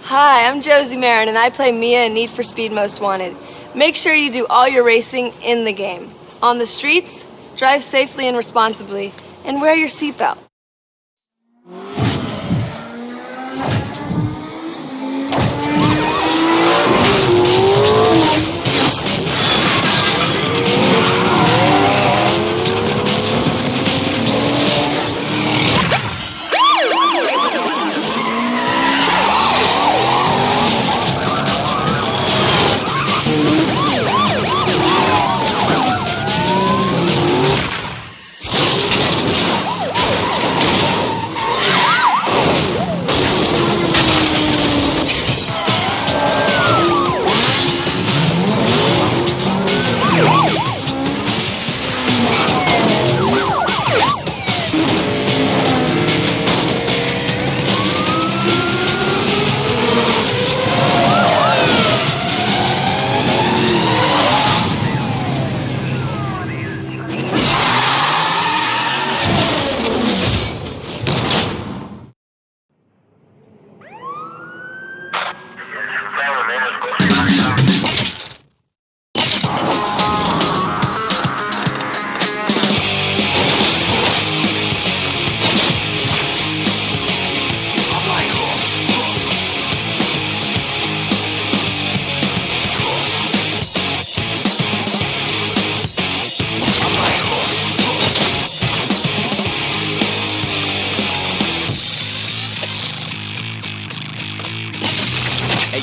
Hi, I'm Josie Marin, and I play Mia in Need for Speed Most Wanted. Make sure you do all your racing in the game. On the streets, drive safely and responsibly, and wear your seatbelt.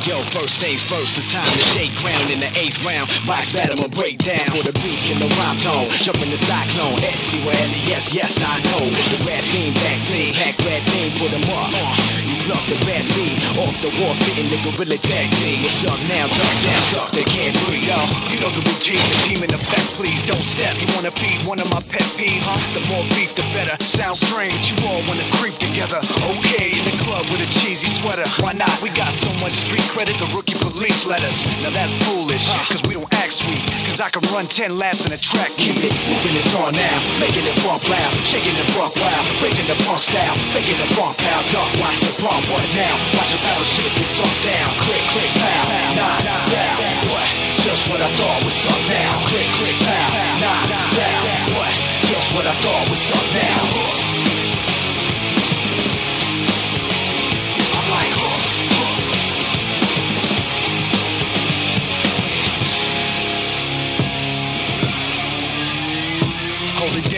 Yo, first things first, it's time to shake ground in the 8th round. Box battle and break down for the beat in the rhyme tone. Jump in the cyclone, S-C-O-L-E-S, yes I know. The red beam backseat, pack red beam, put them up. You pluck the bad seed off the wall, spitting the gorilla tag team. What's up now, duck down, suck, they can't breathe. Yo, you know the routine, the team in effect, please don't step. You wanna feed one of my pet peeves? The more beef, the better. Sounds strange, you all wanna creep together. Okay, in the club with a cheesy sweater. Why not? We got so much street credit, the rookie police let us. Now that's foolish, cause we don't act sweet. Cause I can run 10 laps in a track. Keep it moving, it's on now. Making it bump loud, shaking the bump loud. Breaking the pump style, faking the bump out. Duck, watch the pump, what now? Watch a battleship get sunk down. Click, click, pow, nah, down. What? Just what I thought was up now. Click, click, pow, nah, down. What? Just what I thought was up now.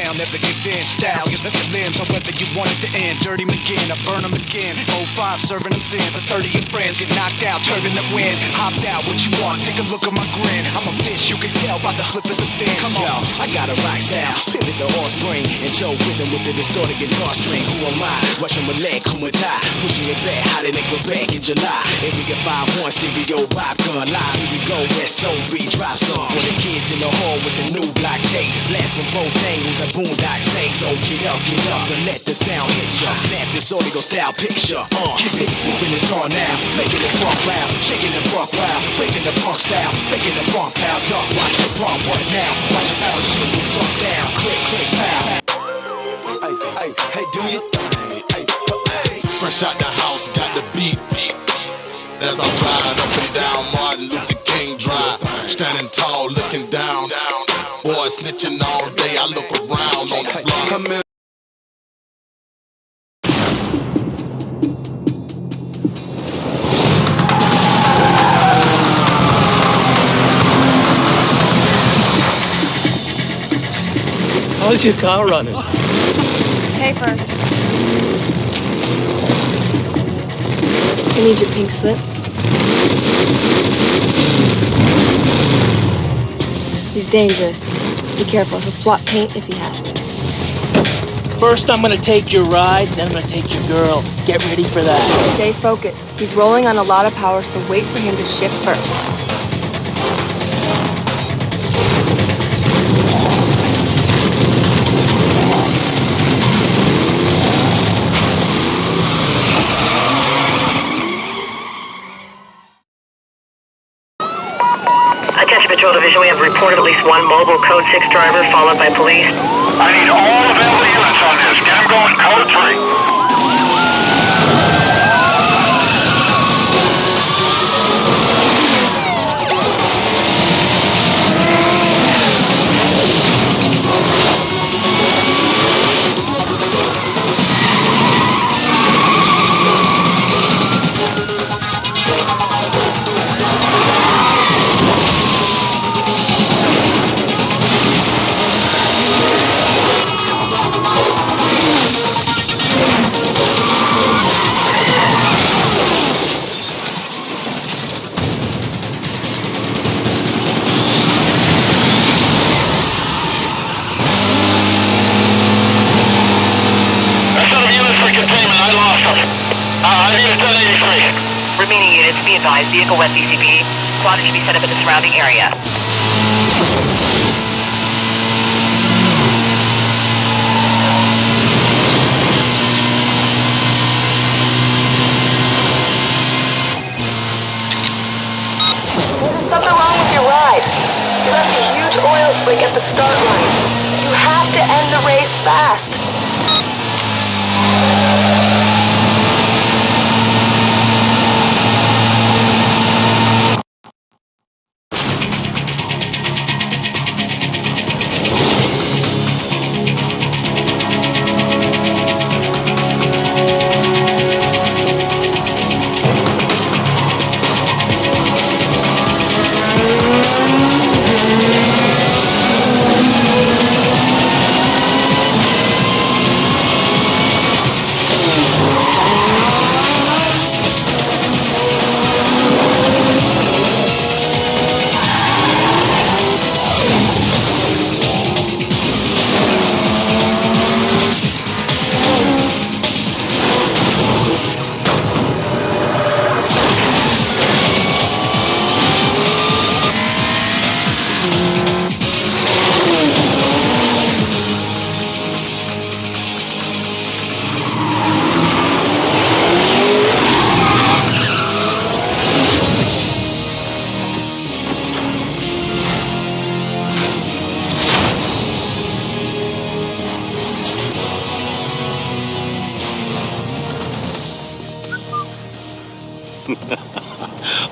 Never give in, styles, give us the limbs on whether you want it to end. Dirty McGinn, I burn them again. 05, serving them sins. A 30 of friends get knocked out, turbulent wind. Hopped out, what you want? Take a look at my grin. I'm a bitch, you can tell by the flippers and fins. Come on, I got a rock style, pivot the offspring, and Joe rhythm with the distorted guitar string. Who am I? Russian Malay, Kumata, pushing it back, hotter than Quebec in July. Area 5-1, stereo, popcorn live. Here we go, West Soul beat drop song. For the kids in the hall with the new block tape, blast from both angles, a boondock say so. Get up, and let the sound hit ya. Snap this audio style picture. Keep it moving, it's on now. Making it bump loud, shaking the bump loud, breaking the pump style, faking the bump out. Duck, watch the bump, what now? Watch the battle shoot get sunk down. Click, click, pow. Hey, do your thing. Hey. Fresh out the house, got the beat. As I ride up and down Martin Luther King Drive, standing tall, looking down. Boy snitching all day, I look around on the block. How's your car running? Papers. I need your pink slip. He's dangerous. Be careful, he'll swap paint if he has to. First, I'm gonna take your ride, then I'm gonna take your girl. Get ready for that. Stay focused. He's rolling on a lot of power, so wait for him to shift first. Attention Patrol Division, we have reported at least one mobile Code 6 driver followed by police. I need all available units on this. Get them going Code 3. remaining units, be advised, vehicle west ECP. Squad should be set up in the surrounding area. Something wrong with your ride. You left a huge oil slick at the start line. You have to end the race fast.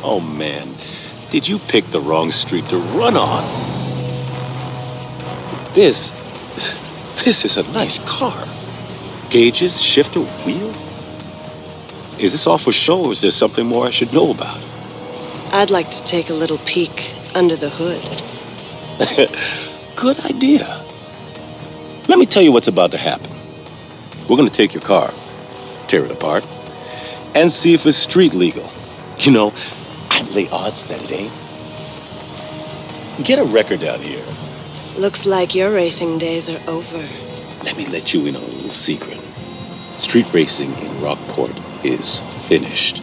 Oh man, did you pick the wrong street to run on? This is a nice car. Gauges, shifter, wheel? Is this all for show or is there something more I should know about? I'd like to take a little peek under the hood. Good idea. Let me tell you what's about to happen. We're gonna take your car, tear it apart, and see if it's street legal. You know, I'd lay odds that it ain't. Get a record down here. Looks like your racing days are over. Let me let you in on a little secret. Street racing in Rockport is finished.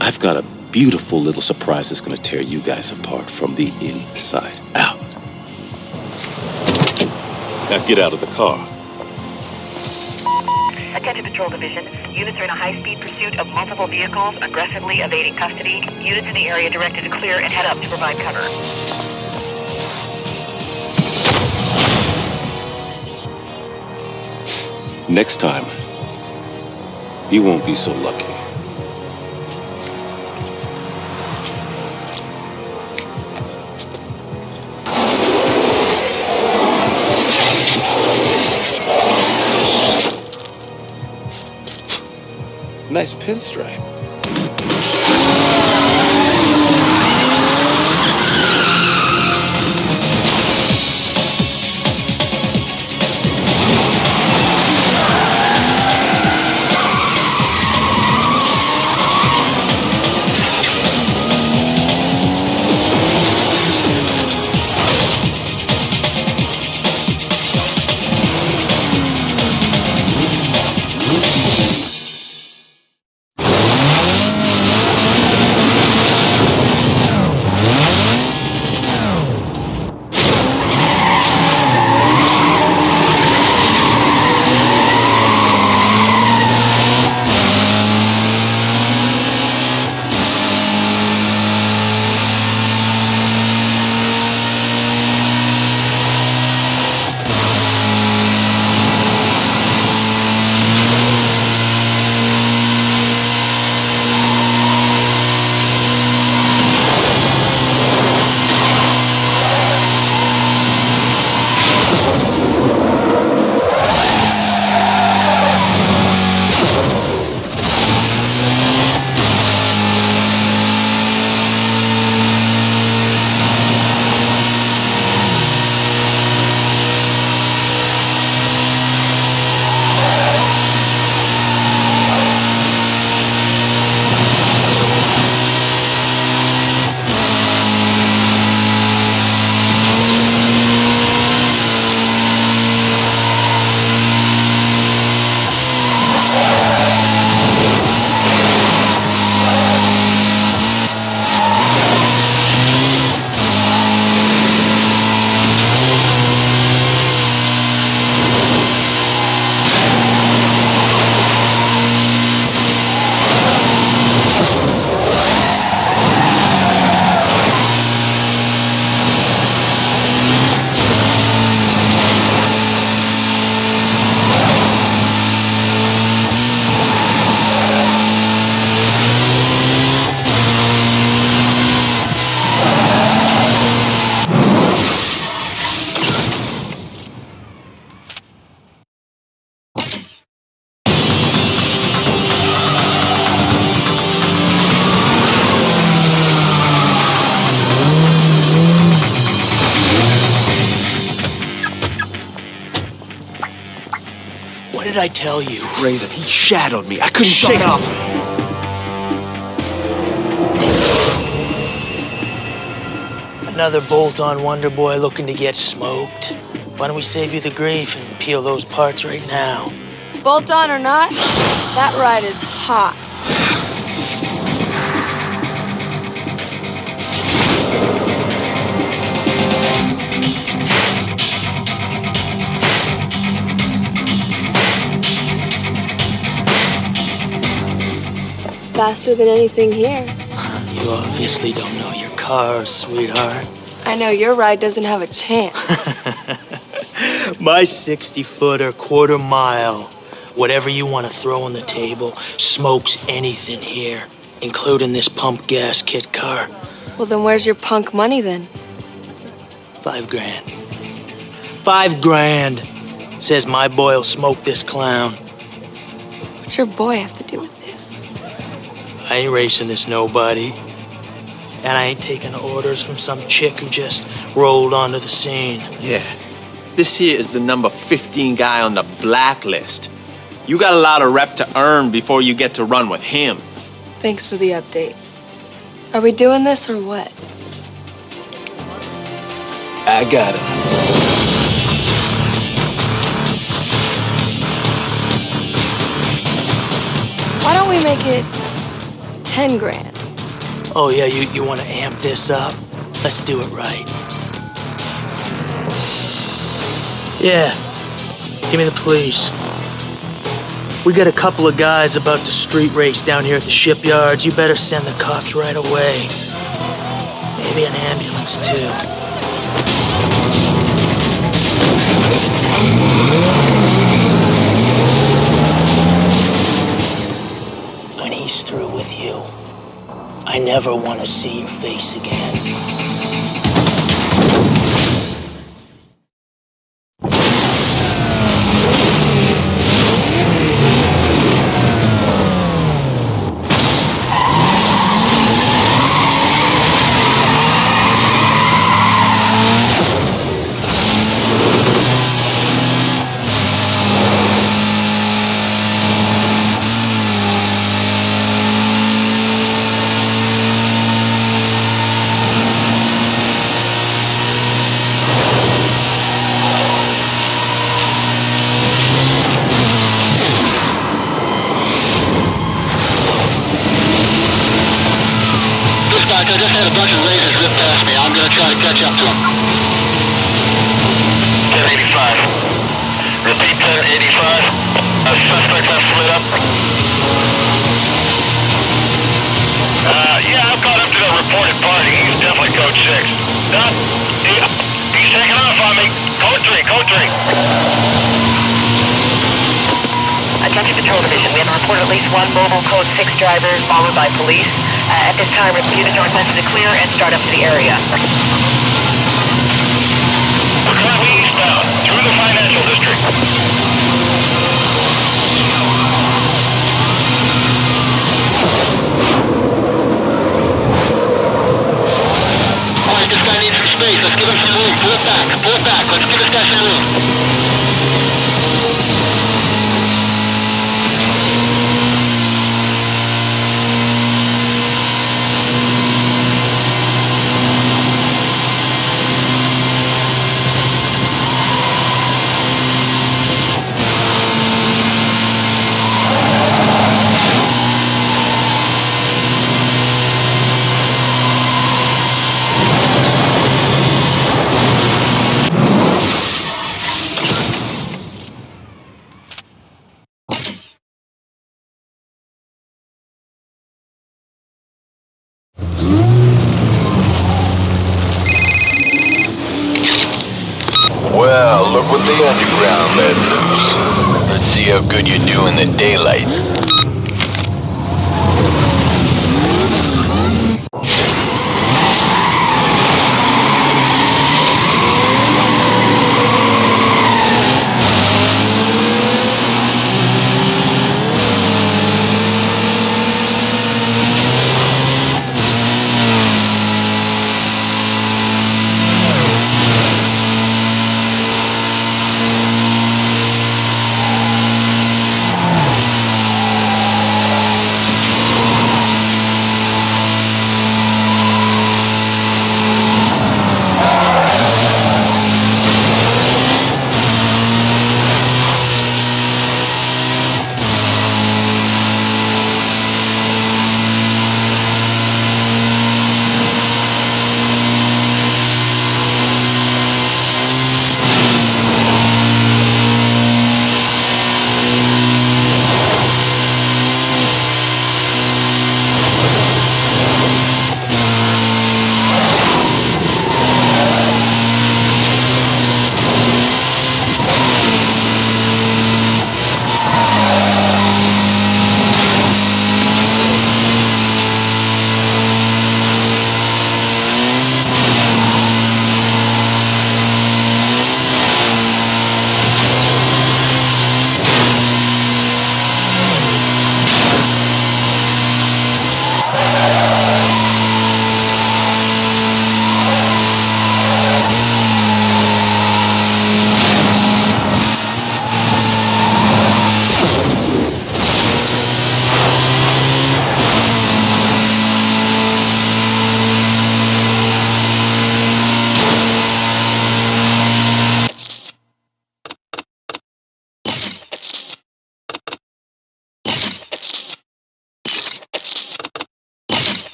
I've got a beautiful little surprise that's gonna tear you guys apart from the inside out. Now get out of the car. Attention Patrol Division. Units are in a high-speed pursuit of multiple vehicles, aggressively evading custody. Units in the area directed to clear and head up to provide cover. Next time, you won't be so lucky. Nice pinstripe. I tell you? Razor, he shadowed me. I couldn't shut up. Another bolt-on wonder boy looking to get smoked. Why don't we save you the grief and peel those parts right now? Bolt on or not, that ride is hot. Faster than anything here. You obviously don't know your cars, sweetheart. I know your ride doesn't have a chance. My 60-footer, quarter mile, whatever you want to throw on the table, smokes anything here, including this pump gas kit car. Well, then where's your punk money then? $5 grand. $5 grand. Says my boy'll smoke this clown. What's your boy have to do with this? I ain't racing this nobody. And I ain't taking orders from some chick who just rolled onto the scene. Yeah. This here is the number 15 guy on the blacklist. You got a lot of rep to earn before you get to run with him. Thanks for the update. Are we doing this or what? I got it. Why don't we make it 10 grand? Oh, yeah, you want to amp this up? Let's do it right. Yeah, give me the police. We got a couple of guys about to street race down here at the shipyards. You better send the cops right away. Maybe an ambulance, too. When he's through with you, I never want to see your face again. I just had a bunch of lasers zip past me. I'm gonna try to catch up to them. 1085. Repeat 1085. Suspects have split up. Yeah, I've caught up to the reported party. He's definitely code 6. He's taking off on me. Code 3, code 3. Attention Patrol Division, we have a report of at least one mobile code 6 driver followed by police. At this time, units are requested to clear and start up to the area. We're currently eastbound, through the financial district. Alright, this guy needs some space. Let's give him some room. Pull it back. Pull it back. Let's give this guy some room. Well, look what the underground let loose. Let's see how good you do in the daylight.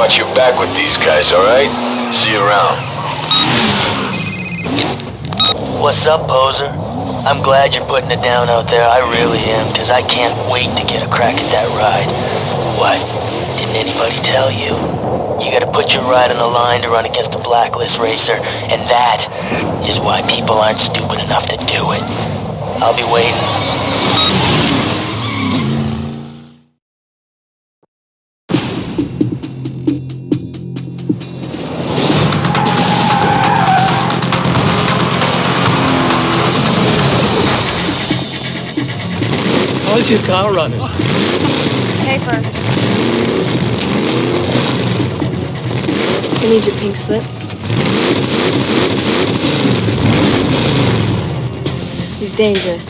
watch your back with these guys, alright? See you around. What's up, poser? I'm glad you're putting it down out there. I really am, because I can't wait to get a crack at that ride. What? Didn't anybody tell you? You gotta put your ride on the line to run against a blacklist racer, and that is why people aren't stupid enough to do it. I'll be waiting. How's your car running? Pay first. I need your pink slip. He's dangerous.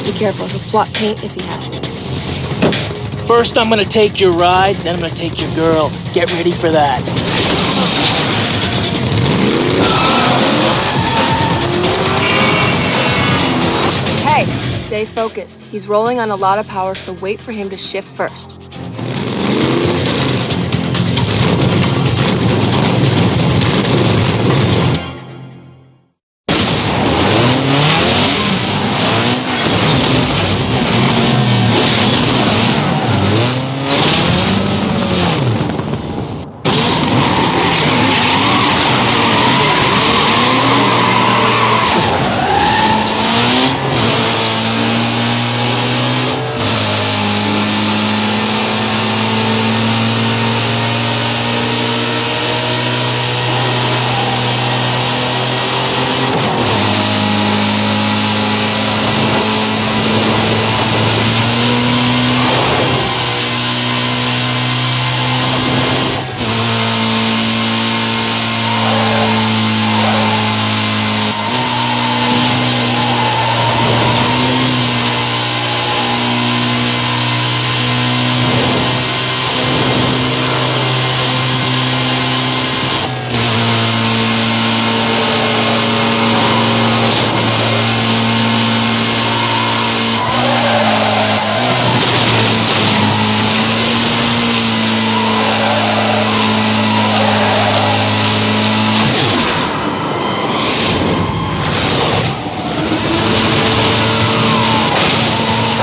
Be careful. He'll swap paint if he has to. First, I'm gonna take your ride, then I'm gonna take your girl. Get ready for that. Hey, stay focused. He's rolling on a lot of power, so wait for him to shift first.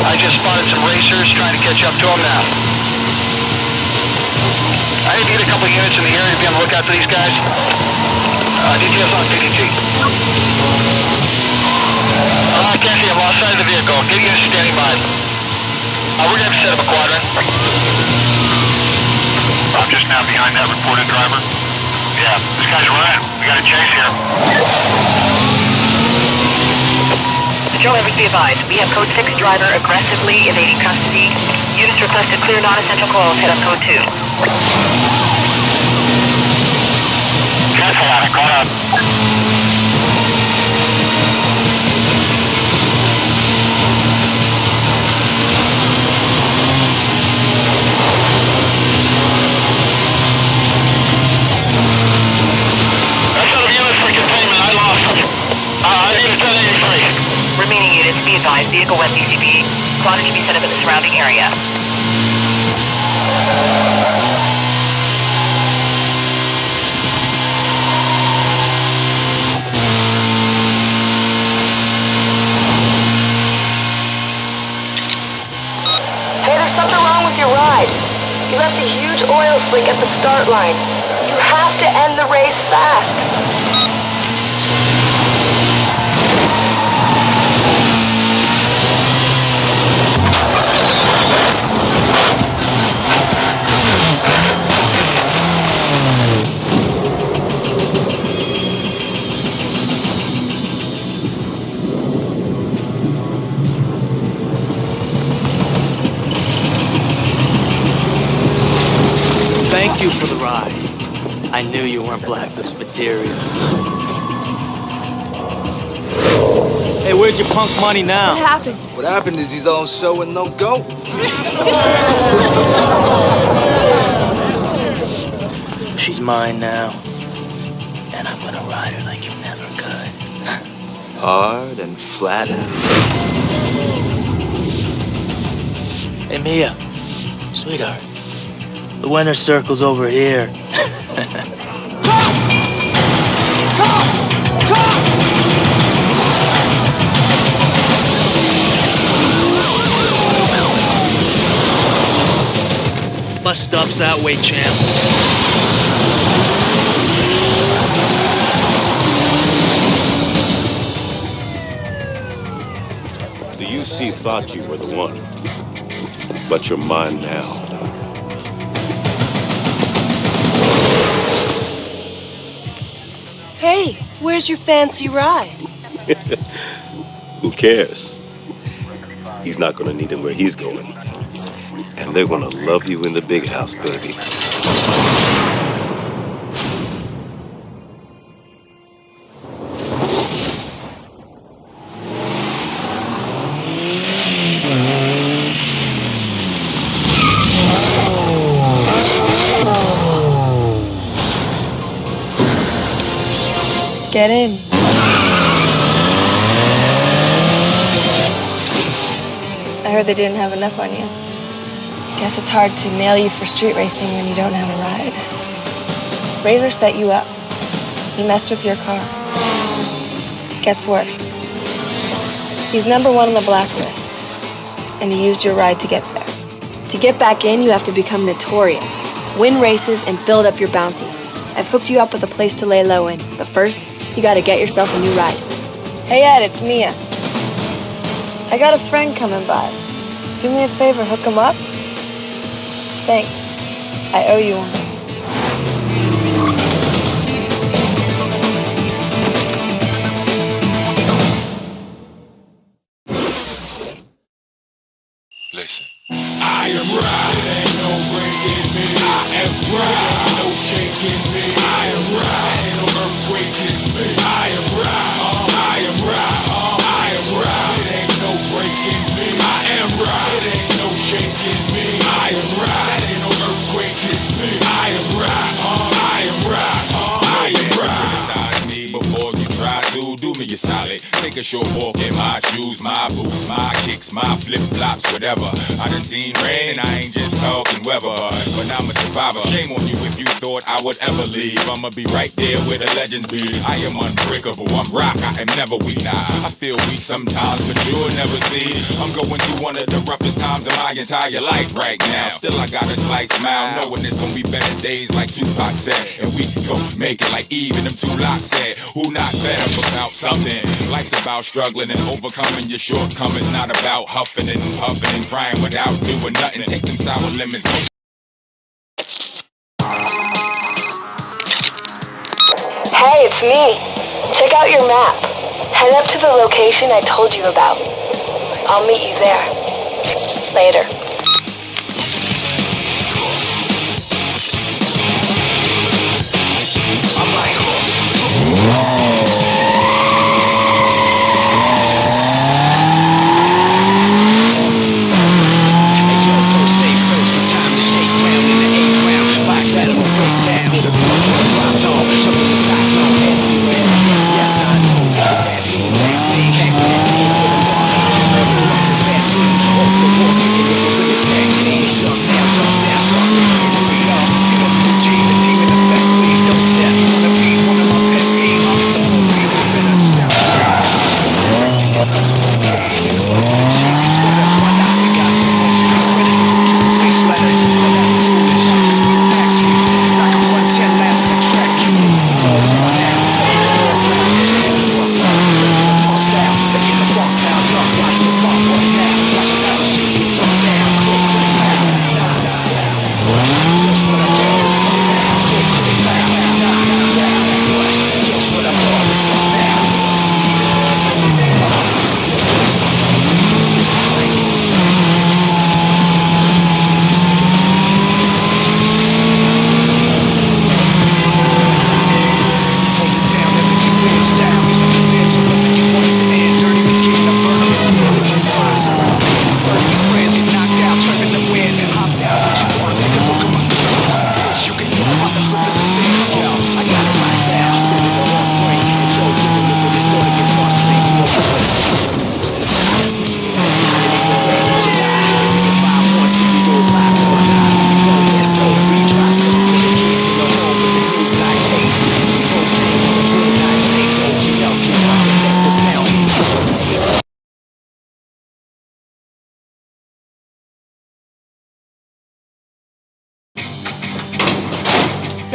I just spotted some racers trying to catch up to them now. I need to get a couple units in the area to be on the lookout for these guys. Details on PDG. I can't see them. Lost sight of the vehicle. Get units standing by. We're going to have to set up a quadrant. I'm just now behind that reported driver. Yeah, this guy's running. We got a chase here. Patrol members be advised. We have code 6 driver aggressively evading custody. Units requested clear non-essential calls. Head up code 2. Cancel on it. Caught up. That's out of units for containment. I lost them. I need a 1083. Remaining units be advised. Vehicle west ECB. Quadrant should be set up in the surrounding area. Hey, there's something wrong with your ride. You left a huge oil slick at the start line. You have to end the race fast. Thank you for the ride. I knew you weren't blacklist material. Hey, where's your punk money now? What happened? What happened is he's all show and no go. She's mine now. And I'm gonna ride her like you never could. Hard and flat. Hey, Mia. Sweetheart. The winner's circle's over here. Bus stop's that way, champ. The UC thought you were the one, but you're mine now. Hey, where's your fancy ride? Who cares? He's not gonna need him where he's going. And they're gonna love you in the big house, baby. Get in. I heard they didn't have enough on you. Guess it's hard to nail you for street racing when you don't have a ride. Razor set you up. He messed with your car. Gets worse. He's #1 on the blacklist, and he used your ride to get there. To get back in, you have to become notorious, win races, and build up your bounty. I've hooked you up with a place to lay low in, but first, you gotta get yourself a new ride. Hey Ed, it's Mia. I got a friend coming by. Do me a favor, hook him up? Thanks. I owe you one. Listen. I am right, ain't no breaking me. I am right, ain't no shaking me. I am right, ain't no earthquake kiss me. I am right, I am right, I am right. It ain't no breaking me. I am right, it ain't no shaking me. I am right, ain't no earthquake kiss me. I am right, I am right, I am right. Criticize me before you try to do me a solid. Take a short walk in my shoes, my boots, my kicks, my flip-flops, whatever. I done seen rain and I ain't just talking weather, but I'm a survivor. Shame on you if you thought I would ever leave. I'ma be right there where the legends be. I am unbreakable, I'm rock, I am never weak. Nah, I feel weak sometimes, but you'll never see. I'm going through one of the roughest times of my entire life right now. Still I got a slight smile, knowing it's gonna be better days like Tupac said. And we gon' make it like even them two locks said. Who not better about something? Life's about struggling and overcoming your shortcomings, not about huffing and puffing and crying without doing nothing. Taking sour lemons. Hey, it's me. Check out your map. Head up to the location I told you about. I'll meet you there. Later. Yes, I know.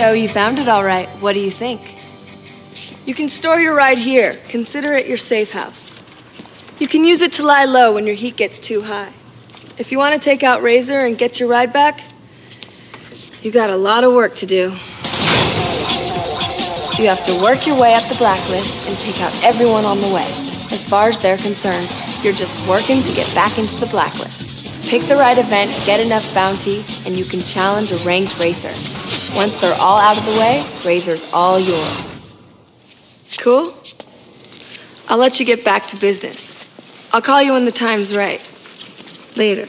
So you found it all right. What do you think? You can store your ride here. Consider it your safe house. You can use it to lie low when your heat gets too high. If you want to take out Razor and get your ride back, you got a lot of work to do. You have to work your way up the blacklist and take out everyone on the way. As far as they're concerned, you're just working to get back into the blacklist. Pick the right event, get enough bounty, and you can challenge a ranked racer. Once they're all out of the way, Razor's all yours. Cool? I'll let you get back to business. I'll call you when the time's right. Later.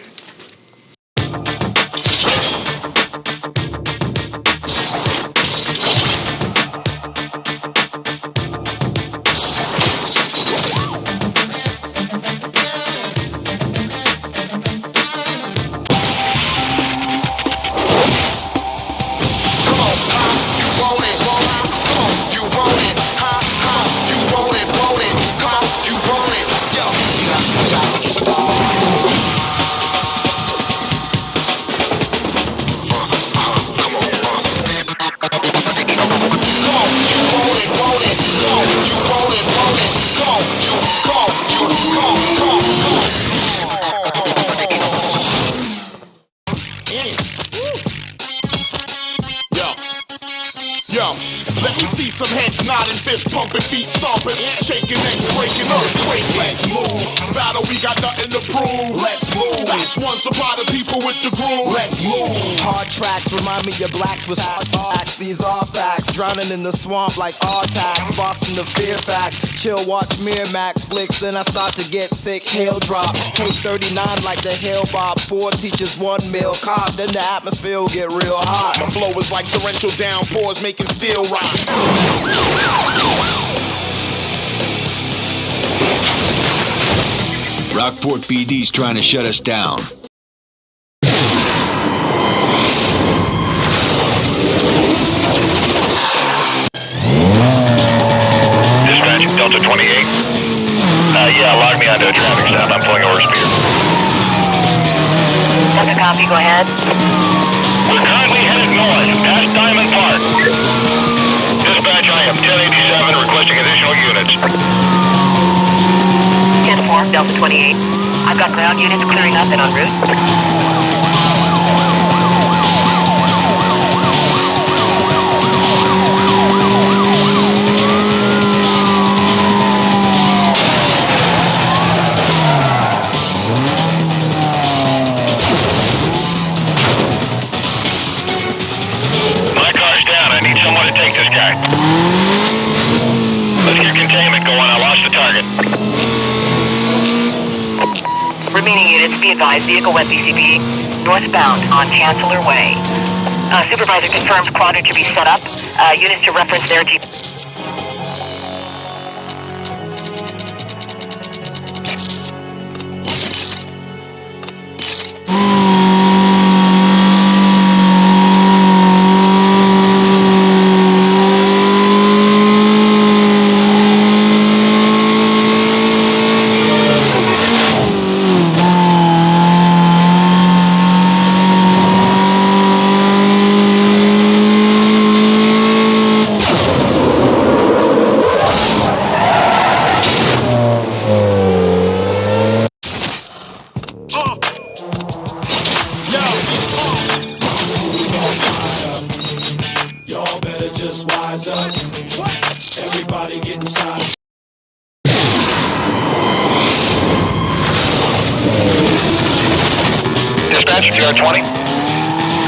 Yo, let me see some heads nodding, fist pumping, feet stomping, shaking necks, breaking earthquake. Let's move. Battle, we got nothing to prove. Let's move. That's one supply of people with the groove. Let's move. Hard tracks remind me of blacks with hard facts. These are facts. Drowning in the swamp like Artax. Boston the fear facts. Chill, watch Miramax flicks. Then I start to get sick. Hail drop. Take 39 like the Hail Bob. 4 teachers, 1 meal. Cop. Then the atmosphere will get real hot. My flow is like torrential downpours making steel rock. Rockport PD's trying to shut us down. Dispatch, Delta 28. Yeah, log me onto a traffic stop. I'm pulling over speed. Second copy, go ahead. We're currently headed north, past Diamond Park. Dispatch, I am 1087, requesting additional units. 10-4, Delta 28. I've got ground units clearing up and en route. My car's down. I need someone to take this guy. Let's get containment going. I lost the target. Remaining units, be advised, vehicle west BCB, northbound on Chancellor Way. Supervisor confirms quadrant to be set up. Units to reference their Jeep. Y'all better just wise up. Everybody get inside. Dispatch, TR-20.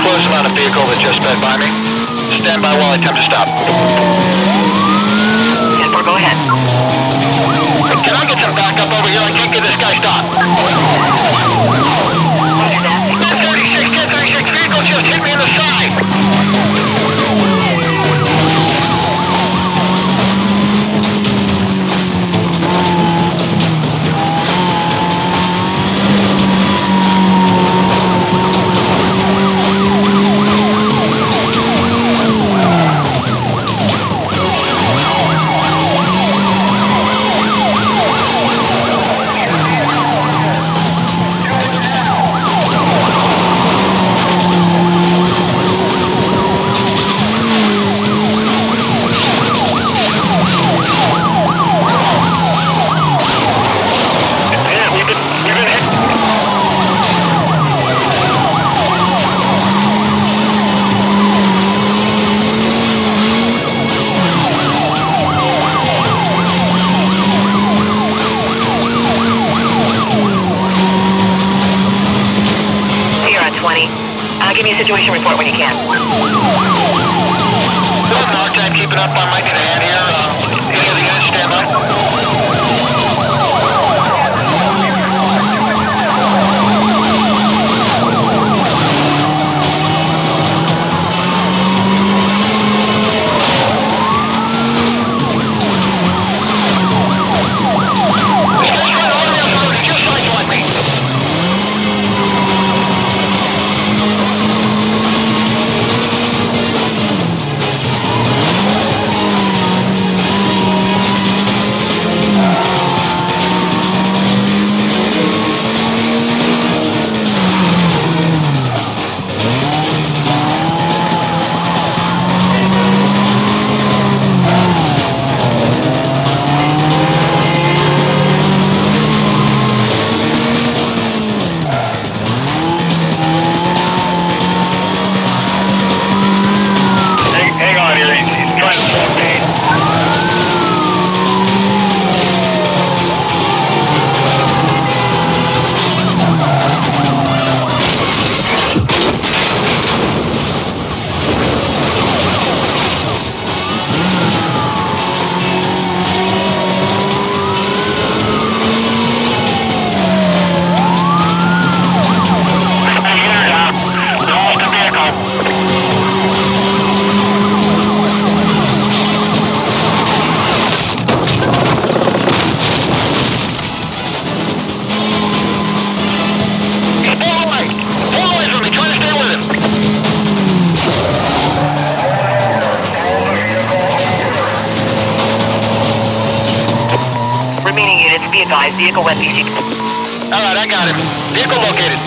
Close amount of vehicle that just sped by me. Stand by while I attempt to stop. 10-4, go ahead. Can I get some backup over here? I can't get this guy stopped. 1036, 1036, vehicle just hit me in the side. Give me a situation report when you can. Good, Mark. Keeping up. I might need a hand here. Any of the units stand by? Hang on here. He's trying to slow me. Lost the vehicle. Pull away! Pull away from me! Try to stay with him! Remaining units, be advised, vehicle went BC. Alright, I got him. Vehicle located.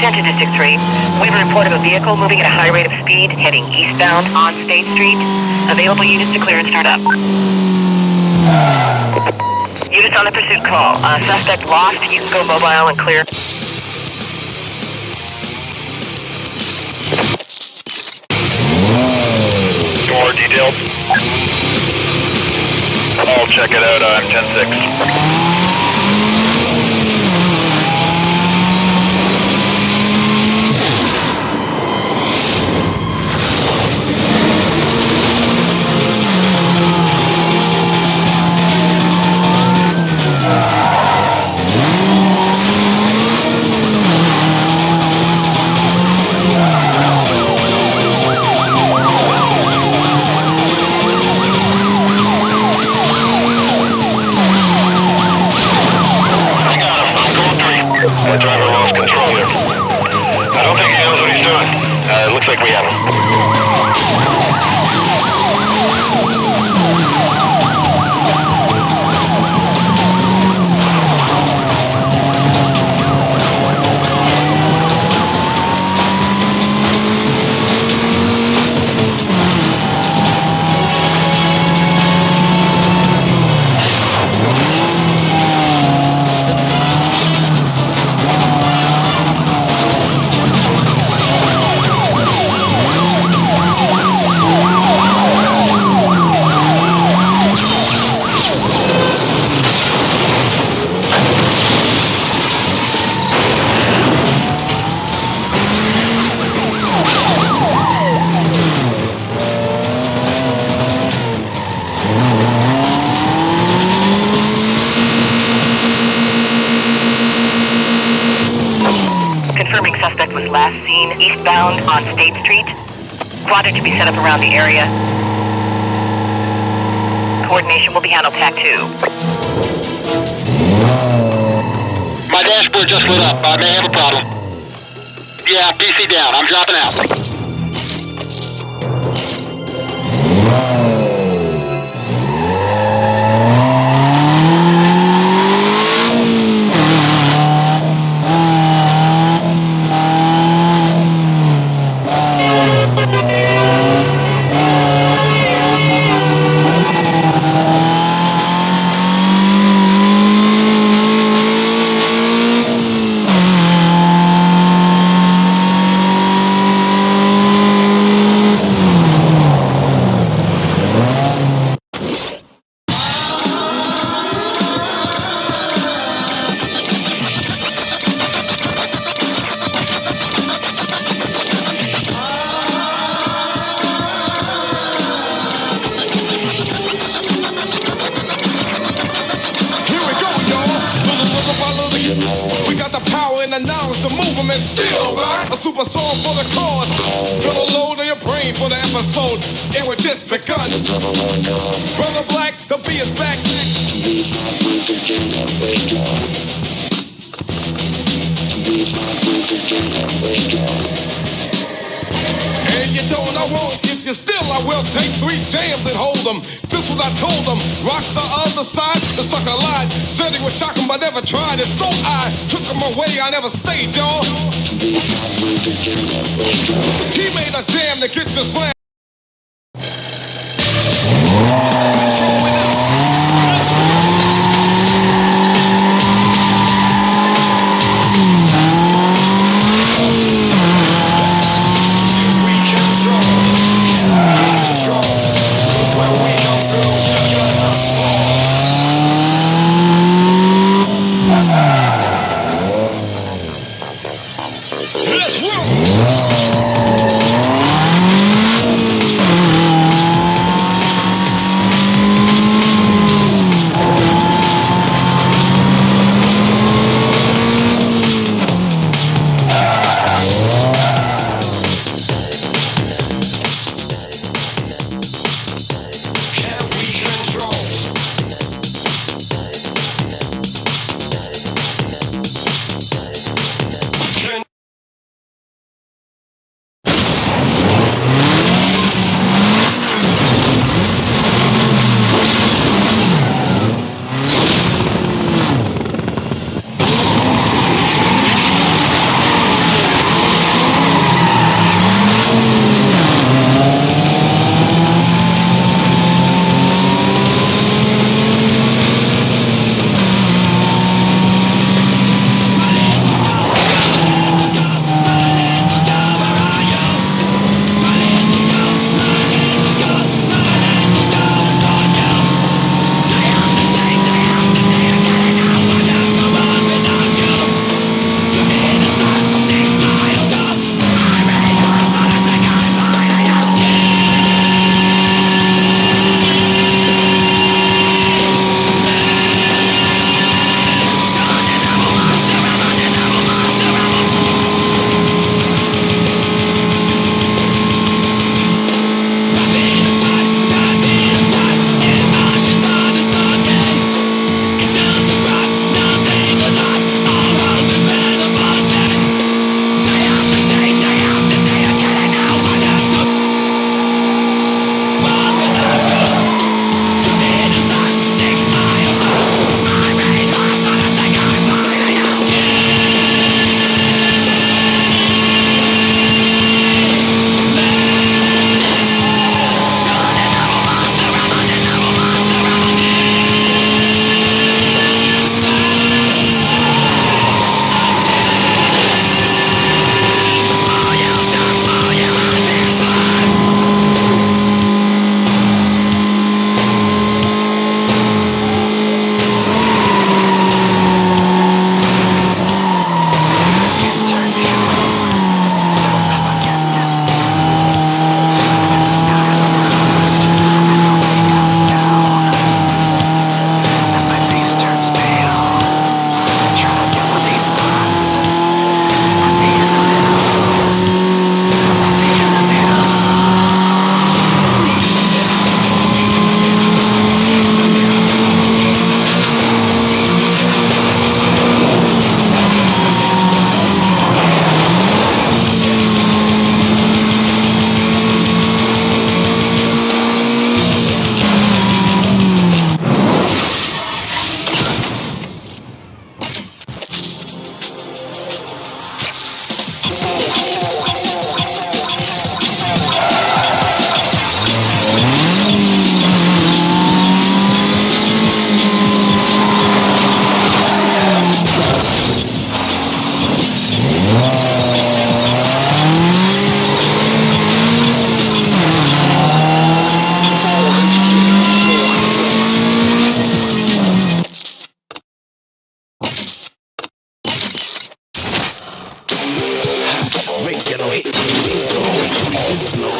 Attention District 3. We have a report of a vehicle moving at a high rate of speed, heading eastbound on State Street. Available units to clear and start up. Units on the pursuit call. Suspect lost. You can go mobile and clear. More details. I'll check it out. I'm 10-6. Our driver lost control here. I don't think he knows what he's doing. It looks like we have him. eastbound on State Street. Quadrant to be set up around the area. Coordination will be handled TAC 2. My dashboard just lit up. I may have a problem. Yeah, PC down. I'm dropping out. We got the power and the knowledge to move them and still a super song for the cause. Fill a load in your brain for the episode. It was just begun. Brother Black, the B is back. And you don't, I won't. If you're still, I will take 3 jams and hold them. This what I told them. Rock the other side, the sucker lied. Said he was shocking, but never tried it. So I took him away, I never stayed, y'all. He made a jam to get you slammed. It's slow.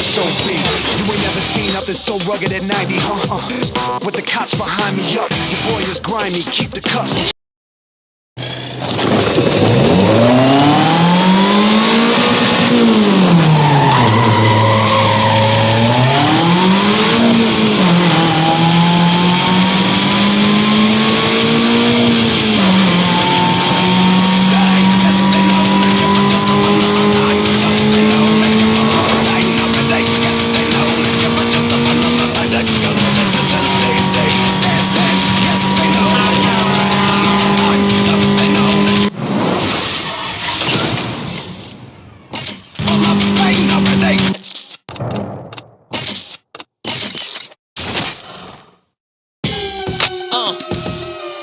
SOB, you ain't never seen nothing so rugged at 90, huh? With the cops behind me, up. Your boy is grimy, keep the cuffs.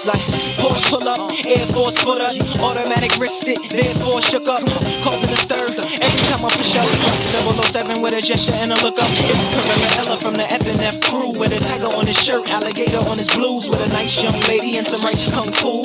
Like Porsche pull up, Air Force footer, automatic wrist stick, therefore shook up, causing a stir. Every time I push up, 007 with a gesture and a look up. It's Carrera Ella from the F&F crew with a tiger on his shirt, alligator on his blues, with a nice young lady and some righteous kung fu.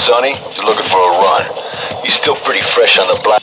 Sonny? Just looking for a run. He's still pretty fresh on the block.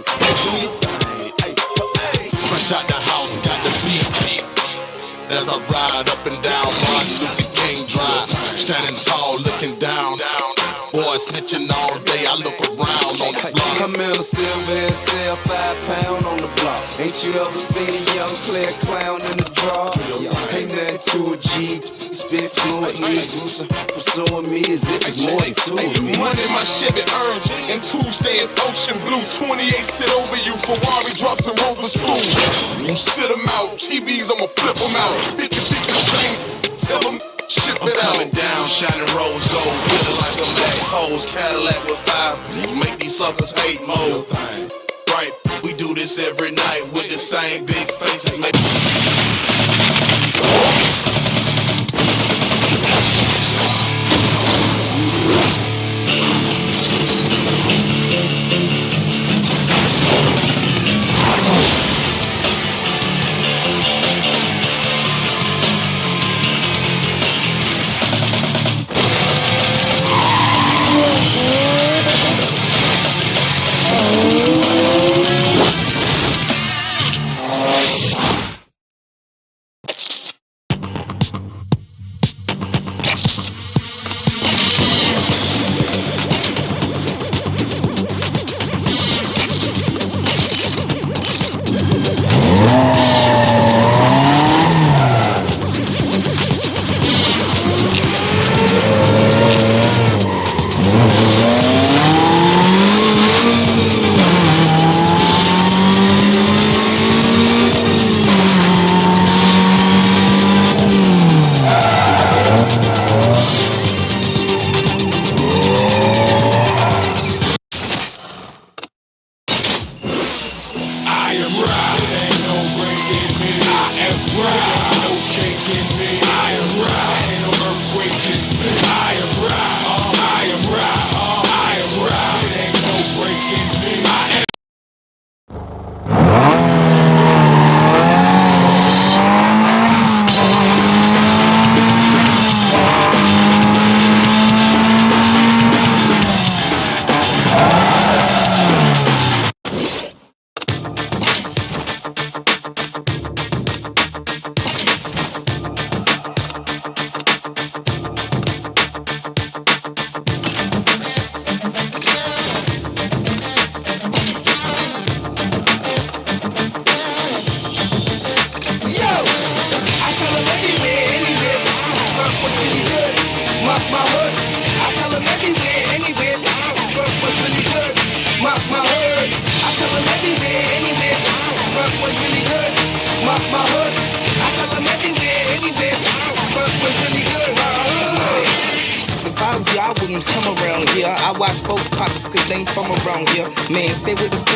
do your thing. Fresh out the house, got the beat. As I ride up and down Martin Luther King Drive, standing tall, looking down. Boy, snitching all day, I look around on the block. I'm in a silver and sell 5 pound on the block. Ain't you ever seen a young player clown in the draw? Ain't nothing to a G. Spit fluently, Bruce pursuing me as if it's more than two of me. Money my Chevy earned, and Tuesday is ocean blue. 28 sit over you, Ferrari drops and Rovers fool. You sit them out, TVs I'ma flip them out. 50-50 string, tell them ship it out. Coming down, shining rose gold, feeling like a black hose. Cadillac with 5 wheels, make these suckers hate mode. Right, we do this every night with the same big faces. Maybe.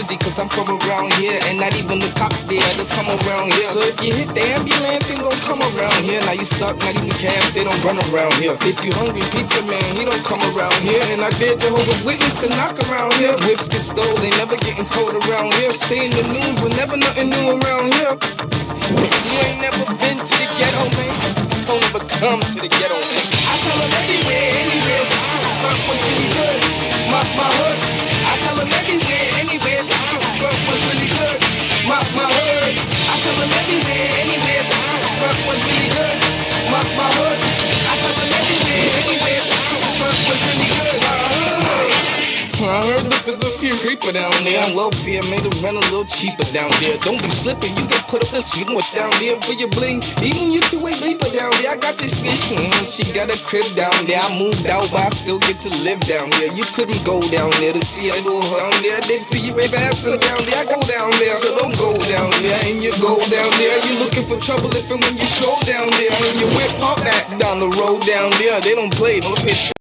Cause I'm from around here, and not even the cops there to come around here. So if you hit the ambulance, ain't gon' come around here. Now you stuck, not even cabs, they don't run around here. If you hungry, pizza man, he don't come around here. And I dare Jehovah's Witness to knock around here. Whips get stole, they never getting told around here. Stay in the news, but never nothing new around here. If you ain't never been to the ghetto, man, don't ever come to the ghetto, man. I tell them everywhere, anywhere, fuck what's really good. My hood, I tell them everywhere, anywhere, fuck what's really good. My hood, I tell them everywhere, anywhere, fuck what's really good. My hood, I tell them everywhere, anywhere, fuck what's really good. My hood. I heard that there's a few people down there. I'm welfare, made it run a little cheaper down there. Don't be slipping, you get put up and she went down there for your bling. Even you two-way leaper down there. I got this bitch, she got a crib down there. I moved out, but I still get to live down there. You couldn't go down there to see a little down there. I did for you, baby, assing down there. I go down there, so don't go down there. And you go down there, you looking for trouble if and when you stroll down there. And you whip park that down the road down there. They don't play, don't pitch.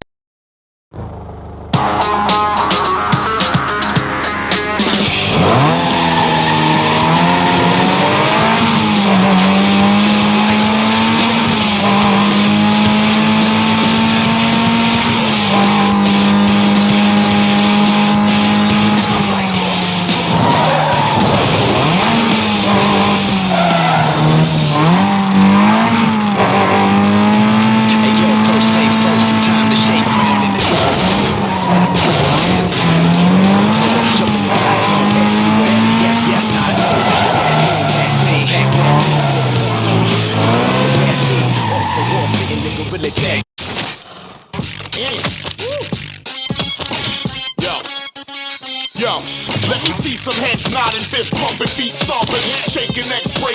Hey yo, first things first, it's time to shake Yo, let me see some heads nodding, fist pumping, feet stomping, shaking necks, break